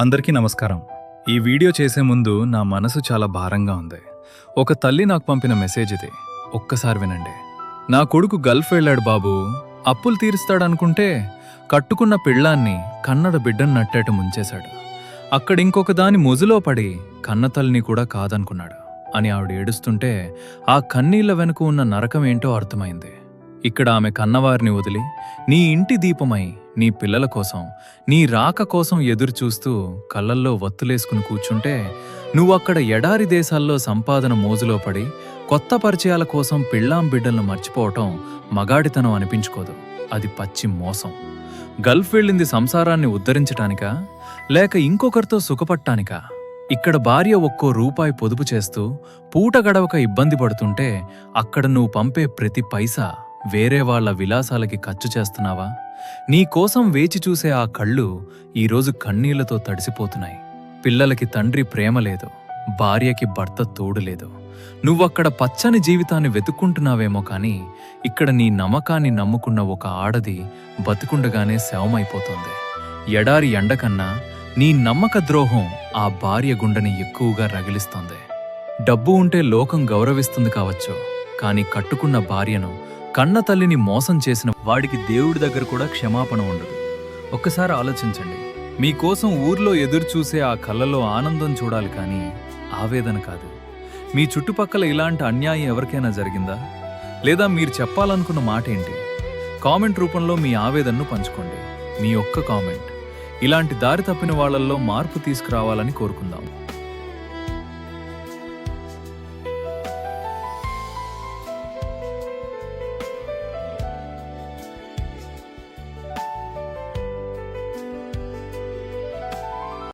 అందరికీ నమస్కారం. ఈ వీడియో చేసే ముందు నా మనసు చాలా భారంగా ఉంది. ఒక తల్లి నాకు పంపిన మెసేజ్ ఇది. ఒక్కసారి వినండి. నా కొడుకు గల్ఫ్ వెళ్ళాడు బాబూ. అప్పులు తీరుస్తాడనుకుంటే కట్టుకున్న పెళ్ళాన్ని కన్నడ బిడ్డను నట్టేట ముంచేశాడు. అక్కడింకొక దాని ముజులో పడి కన్నతల్లిని కూడా కాదనుకున్నాడు అని ఆవిడ ఏడుస్తుంటే ఆ కన్నీళ్ల వెనుక ఉన్న నరకం ఏంటో అర్థమైంది. ఇక్కడ ఆమె కన్నవారిని వదిలి నీ ఇంటి దీపమై నీ పిల్లల కోసం నీ రాక కోసం ఎదురుచూస్తూ కళ్ళల్లో వత్తులేసుకుని కూర్చుంటే నువ్వక్కడ ఎడారి దేశాల్లో సంపాదన మోజులో పడి కొత్త పరిచయాల కోసం పిల్లాం బిడ్డలను మర్చిపోవటం మగాడితనం అనిపించుకోదు. అది పచ్చి మోసం. గల్ఫ్ వెళ్ళింది సంసారాన్ని ఉద్ధరించటానికా లేక ఇంకొకరితో సుఖపట్టానికా? ఇక్కడ భార్య ఒక్కో రూపాయి పొదుపు చేస్తూ పూట గడవక ఇబ్బంది పడుతుంటే అక్కడ నువ్వు పంపే ప్రతి పైసా వేరే వాళ్ల విలాసాలకి ఖర్చు చేస్తున్నావా? నీ కోసం వేచి చూసే ఆ కళ్ళు ఈరోజు కన్నీళ్లతో తడిసిపోతున్నాయి. పిల్లలకి తండ్రి ప్రేమ లేదు, భార్యకి భర్త తోడు లేదు. నువ్వక్కడ పచ్చని జీవితాన్ని వెతుక్కుంటున్నావేమో కాని ఇక్కడ నీ నమ్మకాన్ని నమ్ముకున్న ఒక ఆడది బతికుండగానే శవమైపోతుంది. ఎడారి ఎండకన్నా నీ నమ్మక ద్రోహం ఆ భార్య గుండెని ఎక్కువగా రగిలిస్తోంది. డబ్బు ఉంటే లోకం గౌరవిస్తుంది కావచ్చు, కాని కట్టుకున్న భార్యను కన్న తల్లిని మోసం చేసిన వాడికి దేవుడి దగ్గర కూడా క్షమాపణ ఉండదు. ఒక్కసారి ఆలోచించండి. మీకోసం ఊర్లో ఎదురుచూసే ఆ కళ్ళలో ఆనందం చూడాలి కానీ ఆవేదన కాదు. మీ చుట్టుపక్కల ఇలాంటి అన్యాయం ఎవరికైనా జరిగిందా? లేదా మీరు చెప్పాలనుకున్న మాట ఏంటి? కామెంట్ రూపంలో మీ ఆవేదనను పంచుకోండి. మీ ఒక్క కామెంట్ ఇలాంటి దారి తప్పిన వాళ్లల్లో మార్పు తీసుకురావాలని కోరుకుందాం.